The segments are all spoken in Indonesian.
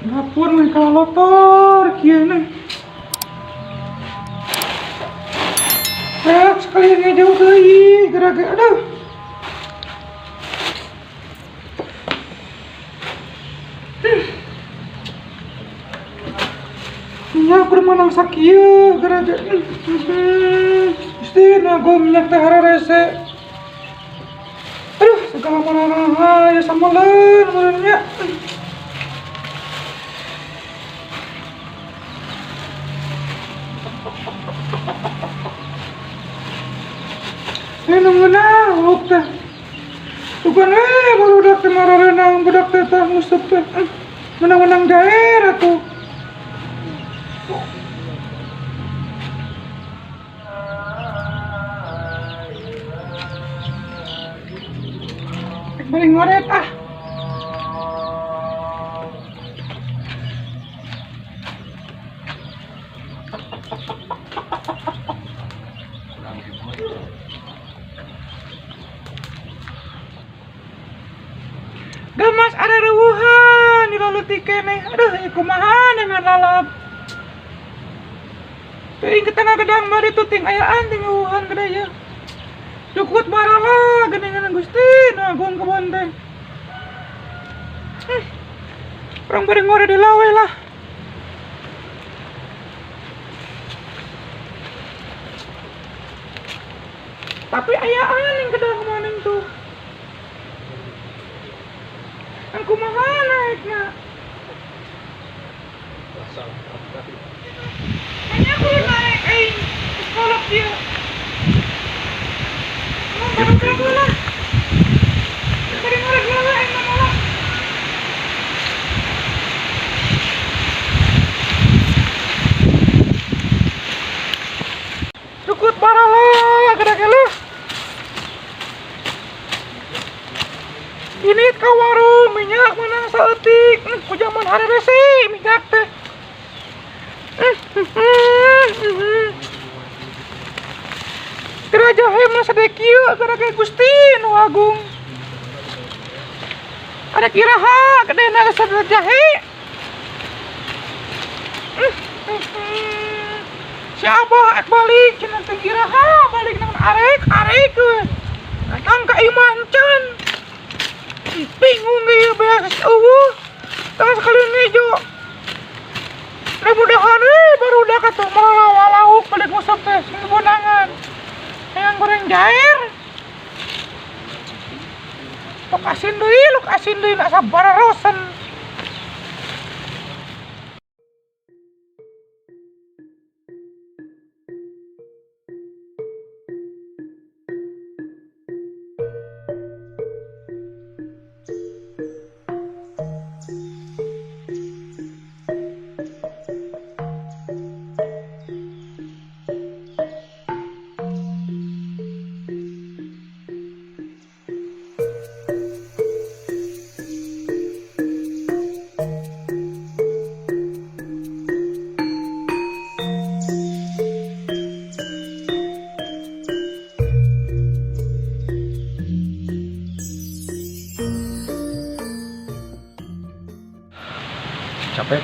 Ngapun nih kalau lotor kieu sekali ngejauh deui gara-gara aduh. Nya aku menang sakieu gara-gara Gusti nago minyak teh hararese. Aduh segala mana ya samaleun meureun nya. Nungguna huluk teh. Bukan barudak teh mararenang budak teh tah nguseup teh. Menang-menang daerah tuh. Balik ngoret ah. Gemas ada reueuhan di lalu keneh. Aduh, kumaha dengan lalap. Teuing ke tengah gedang mah dituting ayaan ting reueuhan gede ya. Cukut barala geningan Gusti nagung kebon teh. Orang bari ngore di lawe lah. Tapi ayaan ning gedang maning tuh. Ang kumaha naikna. Hanya aku naik aing sekolah dia. Barang kamu lah. Bari ngore di lawe aing malah. Cukut barala gede-gede. Ini ka warung minyak menang saeutik ku jaman hararese minyak teh. Teu jahe mah sade kieu gara-gara Gusti nu agung. Ada kiraha gedena sade jahe. Si Abah ek balik cenah teh kiraha balik nang arek we. Datang ka Imancan. Bingung dia beres tangan sekali ngejo. Mudah-mudahan baru udah kata malah balik ngusap teh sing bonangan. Yang goreng jair. Luk asin deui nak sabar rosen.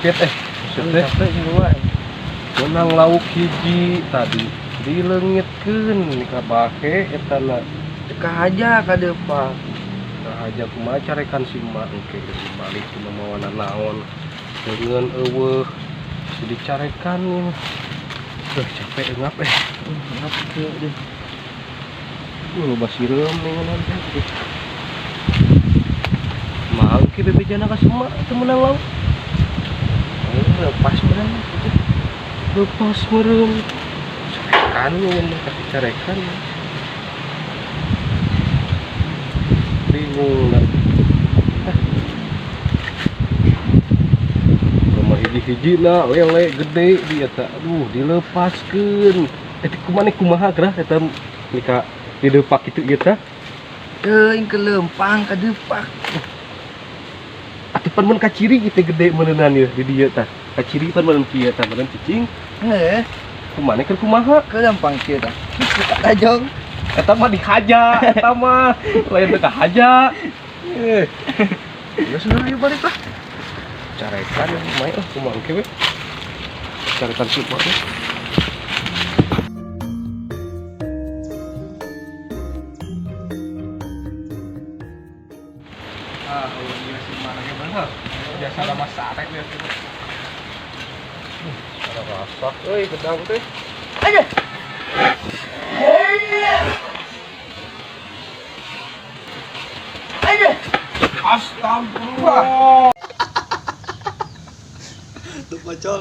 Capek maksudnya capek juga menang lauk hiji tadi dilengitkeun ka bake eta na Teka aja ka depan. aja kumaha carekan si mak engke balik ku mawana naon dengan eueuh dicarekan capek ngap Ngap teu deh. loba sireum ningan teh mahal ki bebejana ka semak teu menang lauk Lepas bener. lepas meureun carekan yang kasih carekan bingung lah rumah hiji-hiji na lele gede dia tak aduh dilepaskeun kumaha gerah eta nika didepak kitu ieu tah Teuing ke lempang ka depak. atuh pan mun kaciri kitu gede meuneunan ieu di dieu tah kaciri pan meuneuan kieu tah meuneuan cicing Heuh, kumaha keur kumaha ke lempang kieu tah. Kita tajong. eta mah dihaja eta mah lain teu kahaja Ya sudah yuk balik lah. carekan main kumaha engke we carekan si mak we. Iya sih mana ge bener. Biasa ada masak dia. Ada rasa euy gedang teh. Aja. Aja. Astagfirullah. Tuh bocor.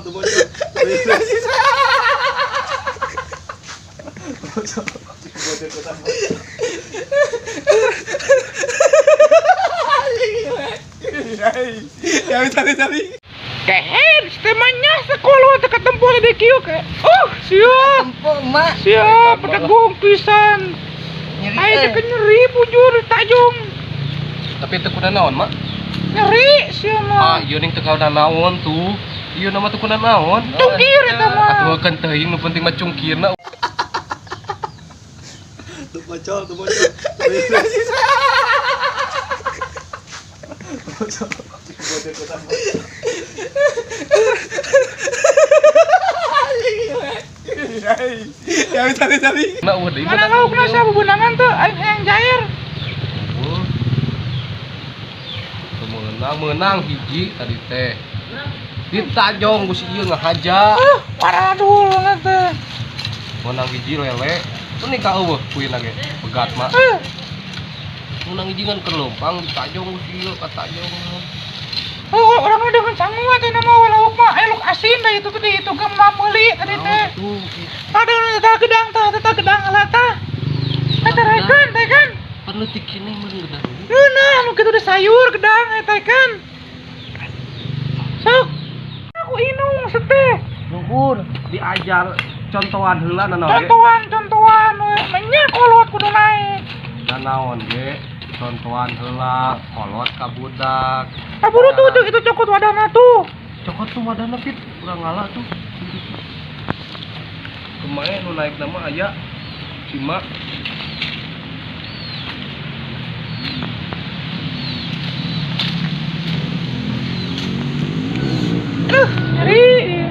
Ya tadi. Keher, temanya sekolah teka tempuh di kieu ke. Siap. Empuk mak. Siap, pedagung pisan. Ayo teh nyeri bujur tajung. Tapi teu kuda naon mak? Nyeri siapa mah. Ieu ning teu kuda naon tuh. Ieu nama teu kuda naon. Cungkir eta mah. Atuh kan teuing nu penting mah cungkirna. Tuh bocor. Ya tadi. Na udah deui Mana lauk nasa bubunangan tuh aing yang jair. Menang hiji tadi teh. Ditajong ku si ieu ngahaja. Parah dulu teh. Menang hiji lele. Ini ka eueuh kuina ge begat mah. Menang hiji ngan kerlompang ditajong ku si ieu katajong. Orang udah dengan sanggup teh nama lauk mah elok asin dah itu tadi itu gema meuli tadi teh. Ada tata gedang alata. Eta rekan teh kan. Perlu tikini mun gedang. Nah, anu kitu teh sayur gedang eta kan. Sok. Aku inung seteh. Nuhun diajar contohan heula nanaon ge. Contohan menyak kolot kudu naik. Nanaon ge contohan heula kolot ka budak. Buru tuh itu cokot wadana tuh. Cokot tuh wadana pit urang ngala tuh. Kemarin nu naik nama aya Cima. Nyeri.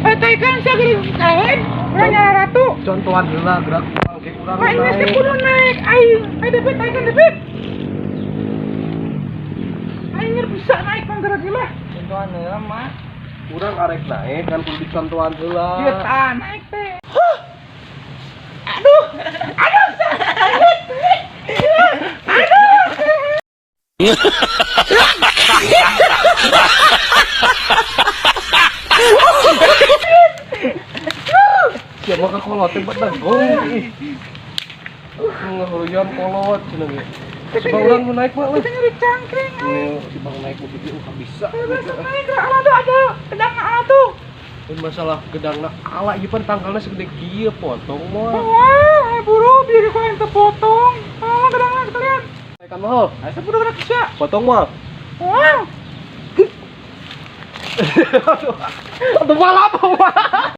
Teh kan saged kawen. Urang nyara ratu. Contohan heula gerak urang ge urang Aing geus teh kudu naik aing. Aing debet aing kan debet. Aing bisa naik mah gerak gila. Contohan heula mak. Urang arek naik kan kudu dicontohan heula. Ieu tah naik teh. Aduh. Siapa ka kolot teh bedegong ih. Ngahuruyan kolot cenah ge. Coba urang nu naik mah Kita nyari cangkring. si bang naik ku dieu bisa. Besok naik gerak ada pedang ala tuh. Mun masalah gedangna ala ieu pan tangkalna segede kieu potong mah. Wah, buru biar kau yang terpotong. Gedangnya sekalian. Naikan mahal. Asa buru gerak bisa. Potong mah. Wah. Aduh malah apa mah.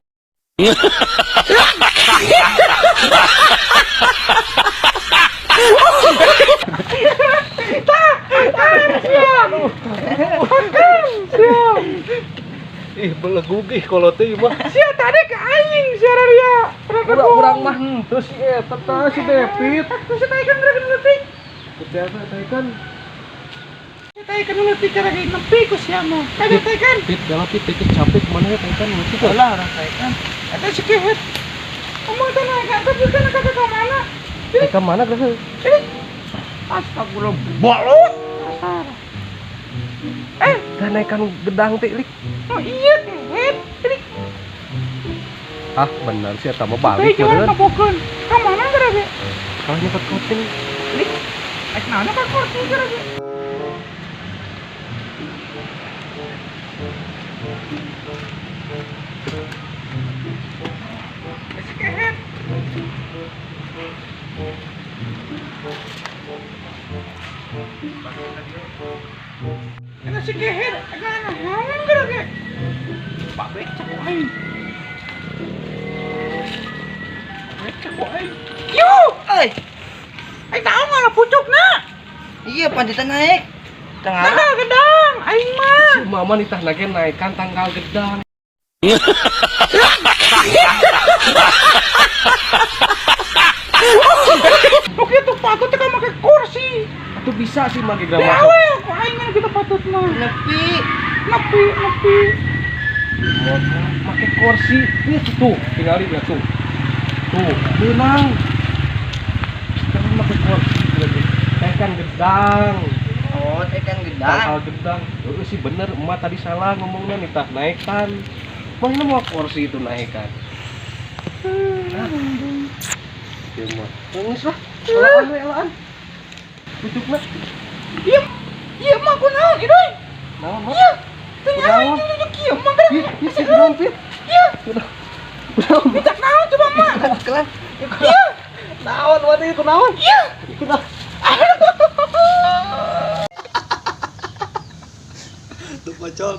Ih belegug ih kalau teh mah. Sia tadi ke aing siara dia. Urang mah henteu si eta tah si Depit. Terus tadi kan gerak letik. Kuteana teh kan. Tadi kan letik cara kayak nepi ku sia mah. Tadi kan. Pit bela pit teh capek kemana ya teh kan mesti kan. Lah orang saya kan. Ada sikit. Omong teh naik atas bukan ke mana? Teh ka mana geus? Astagfirullah balut. Teh naikkan gedang teh lik. Oh iya kehet. Ah bener sih eta mah balik Jangan bener. kapokeun. Ka mana gerak ge? Kalau nyekot koting. Ek naon ka kursi gerak ge? Kehet. Ana si kehet, aga naon gerak ge? Pak becak aing. Yo, Oi. aing tahu malah pucukna. Iya panditan naik. Tengah. Gedang, aing mah. mama nitah lagi naikkan tanggal gedang. Oke tuh patut kan pakai kursi. Itu bisa sih mah geus Ya masuk. we, kok aing kita patut mah. Nepi. Pakai kursi. Itu tuh, tinggalin ya tuh. Tuh, benang. Kan pakai kursi lagi. Tekan gedang. Oh, tekan Tanggal gedang. Sih bener, emak tadi salah ngomongnya nitah naikkan. Mana mau kursi itu naikkan? Ya mah. Nangis lah. Elaan. Dudukna. Iya mah kunaon idoy. Naon mah? Iya. Tanya Kunaon? itu kieu mah kan. Iya, kunaon, Pit? Iya. Kunaon? Minta naon coba mah. Kelan. Iya. Naon waduh kunaon? Iya. Kunaon? Tuh bocor.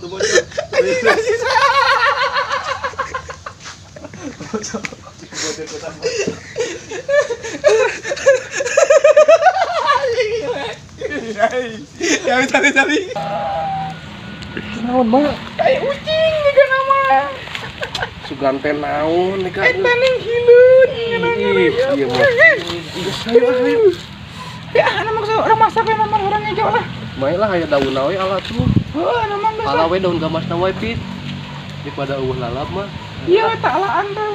Ya tadi. Naon mah? Kayak ucing nih nama. Sugante naon nih kan? Eta ning hileun. Iya mah. Ayo. Ya, nama orang masak ya nama orang ngejo lah. Baiklah aya daun nawe ala tuh. Heeh, nama biasa. Ala we daun gamas nawe Pit. Daripada eueuh lalap mah. Iya, tak alaan teh.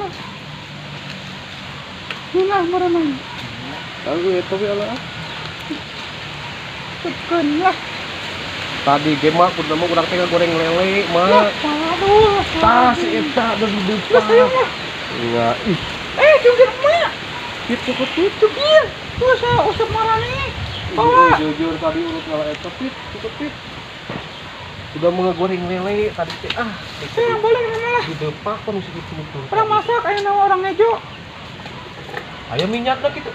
Nah, merenang. Lalu eta we ala. Tekan lah. Tadi ge mah kudu mah urang teh goreng lele mah. Aduh. Tah si eta geus dibuka. Terus saya mah. Enggak. Ih, Jungkir emak. Pit cukup Jungkir. Terus saya usap marani. Bawa. Jujur tadi urut ngala eta Pit, cukup Pit. Udah mau ngegoreng lele tadi teh Yang boleh nama. di depak kan mesti ditutup. Orang masak aya nama orang ngejo. Aya minyak dah gitu.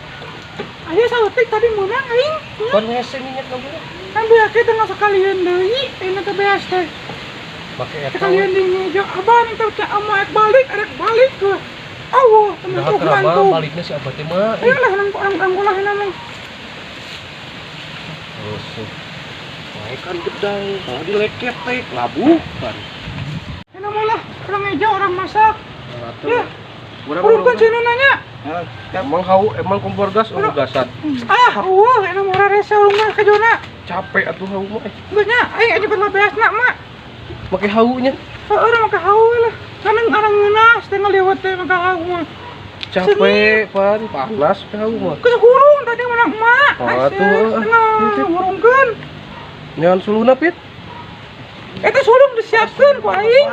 Aya sautik tadi meunang aing. Kan hese minyak lagi. Kan biar kita nggak sekalian deui, ini teh beas teh. Pakai eta. Sekalian di ngejo abang teh teh ama balik ke. Allah, teman Udah tuh kerama mantu. baliknya si abah teh mah. Ayo lah orang kulah nama. Terus naikkan gedang, kalau dileket teh labu kan. Ini malah orang ngejo orang masak. Nah, Ya. Urang Urutkan sini nanya. emang kompor gas gasan. Ini murah resa rumah ke Jona. Capek atuh hau mah. Banyak, ayo cepet beas nak mak. Pakai haunya. Orang makan hau lah. Karena orang ngenas tengah lewat teh makan hau mah. Capek pan panas teh hau mah. Kesekurung tadi mana mak. Oh, tuh. Tengah ngurungkeun. Nyaon suluna Pit. Eta sulung disiapkeun ku aing.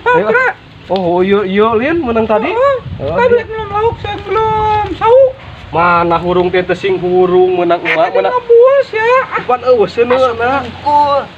Kira. Oh, iya Lin menang tadi. Tadi belum lauk, saya belum sauk. Mana hurung teh teu sing hurung menang emak menang. Buas ya. Pan eueuh seuneuna. Ku